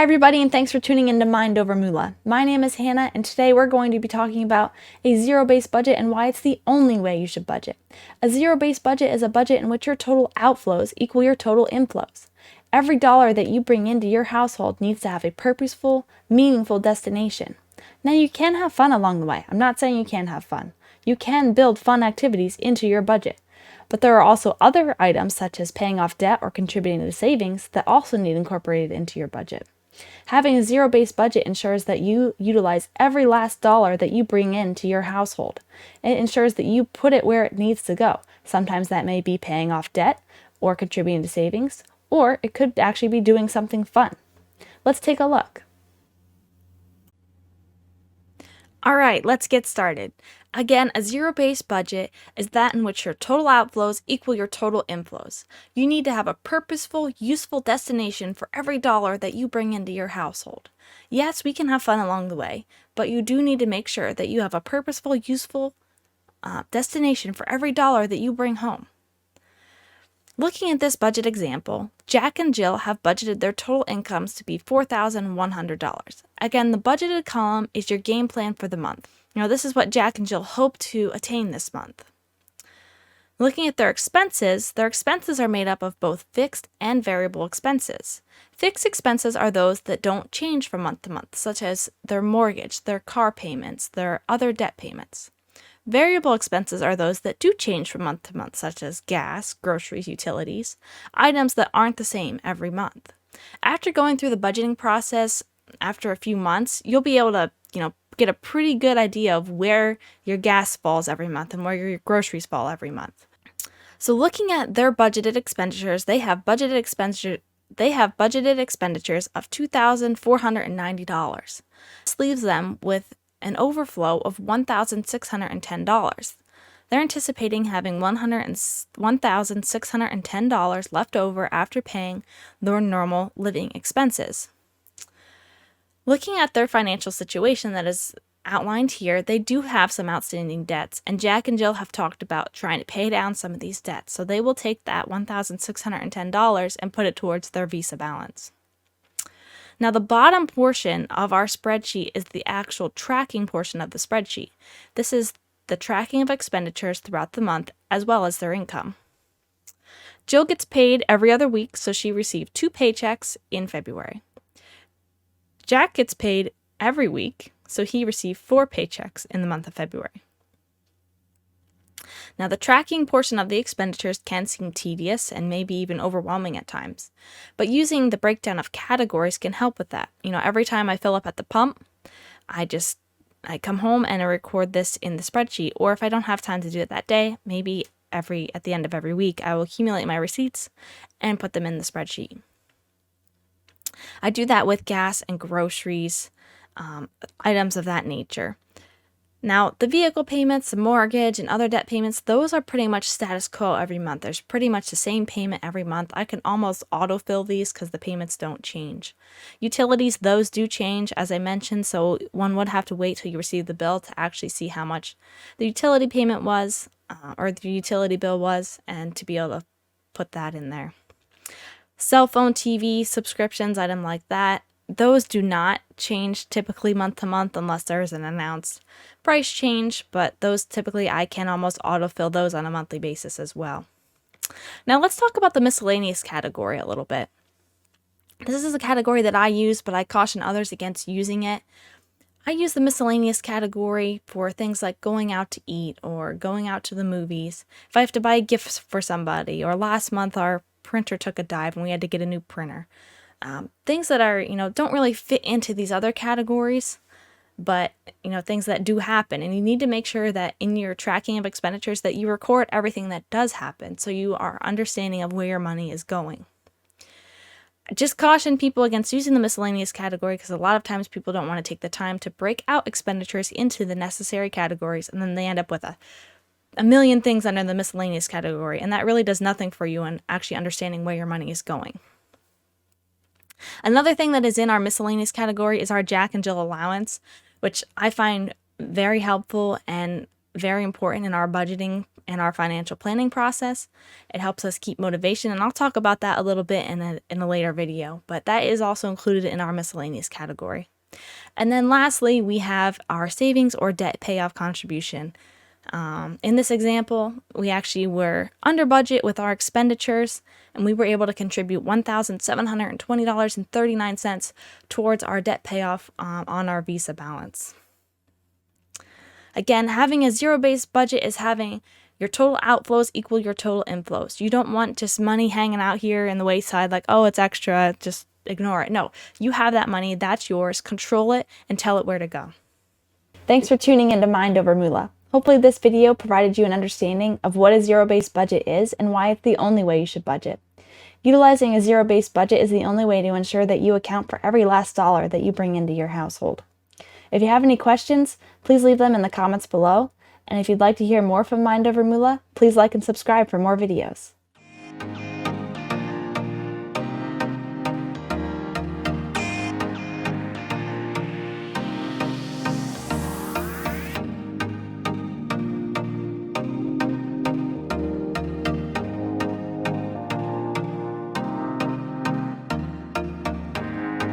Hi everybody, and thanks for tuning in to Mind Over Moolah. My name is Hannah, and today we're going to be talking about a zero-based budget and why it's the only way you should budget. A zero-based budget is a budget in which your total outflows equal your total inflows. Every dollar that you bring into your household needs to have a purposeful, meaningful destination. Now you can have fun along the way. I'm not saying you can't have fun. You can build fun activities into your budget. But there are also other items such as paying off debt or contributing to savings that also need incorporated into your budget. Having a zero-based budget ensures that you utilize every last dollar that you bring into your household. It ensures that you put it where it needs to go. Sometimes that may be paying off debt or contributing to savings, or it could actually be doing something fun. Let's take a look. All right, let's get started. Again, a zero-based budget is that in which your total outflows equal your total inflows. You need to have a purposeful, useful destination for every dollar that you bring into your household. Yes, we can have fun along the way, but you do need to make sure that you have a purposeful, useful destination for every dollar that you bring home. Looking at this budget example, Jack and Jill have budgeted their total incomes to be $4,100. Again, the budgeted column is your game plan for the month. This is what Jack and Jill hope to attain this month. Looking at their expenses are made up of both fixed and variable expenses. Fixed expenses are those that don't change from month to month, such as their mortgage, their car payments, their other debt payments. Variable expenses are those that do change from month to month, such as gas, groceries, utilities, items that aren't the same every month. After going through the budgeting process, after a few months, you'll be able to, get a pretty good idea of where your gas falls every month and where your groceries fall every month. So looking at their budgeted expenditures, they have budgeted expenditures of $2,490. This leaves them with an overflow of $1,610. They're anticipating having $1,610 left over after paying their normal living expenses. Looking at their financial situation that is outlined here, they do have some outstanding debts, and Jack and Jill have talked about trying to pay down some of these debts, so they will take that $1,610 and put it towards their Visa balance. Now, the bottom portion of our spreadsheet is the actual tracking portion of the spreadsheet. This is the tracking of expenditures throughout the month, as well as their income. Jill gets paid every other week, so she received 2 paychecks in February. Jack gets paid every week, so he received 4 paychecks in the month of February. Now, the tracking portion of the expenditures can seem tedious and maybe even overwhelming at times, but using the breakdown of categories can help with that. Every time I fill up at the pump, I come home and I record this in the spreadsheet, or if I don't have time to do it that day, maybe at the end of every week, I will accumulate my receipts and put them in the spreadsheet. I do that with gas and groceries, items of that nature. Now, the vehicle payments, the mortgage, and other debt payments, those are pretty much status quo every month. There's pretty much the same payment every month. I can almost autofill these because the payments don't change. Utilities, those do change, as I mentioned, so one would have to wait till you receive the bill to actually see how much the utility payment was, or the utility bill was, and to be able to put that in there. Cell phone, TV, subscriptions, item like that, those do not change typically month to month unless there is an announced price change, but those typically I can almost autofill those on a monthly basis as well. Now let's talk about the miscellaneous category a little bit. This is a category that I use, but I caution others against using it. I use the miscellaneous category for things like going out to eat or going out to the movies. If I have to buy a gift for somebody, or last month our printer took a dive and we had to get a new printer. Things that are, don't really fit into these other categories, but, things that do happen. And you need to make sure that in your tracking of expenditures that you record everything that does happen so you are understanding of where your money is going. Just caution people against using the miscellaneous category because a lot of times people don't want to take the time to break out expenditures into the necessary categories, and then they end up with a million things under the miscellaneous category, and that really does nothing for you in actually understanding where your money is going. Another thing that is in our miscellaneous category is our Jack and Jill allowance, which I find very helpful and very important in our budgeting in our financial planning process. It helps us keep motivation, and I'll talk about that a little bit in a later video, but that is also included in our miscellaneous category. And then lastly, we have our savings or debt payoff contribution. In this example, we actually were under budget with our expenditures, and we were able to contribute $1,720.39 towards our debt payoff on our Visa balance. Again, having a zero-based budget is having your total outflows equal your total inflows. You don't want just money hanging out here in the wayside like, oh, it's extra, just ignore it. No, you have that money, that's yours, control it, and tell it where to go. Thanks for tuning into Mind Over Moolah. Hopefully this video provided you an understanding of what a zero-based budget is and why it's the only way you should budget. Utilizing a zero-based budget is the only way to ensure that you account for every last dollar that you bring into your household. If you have any questions, please leave them in the comments below. And if you'd like to hear more from Mind Over Moolah, please like and subscribe for more videos.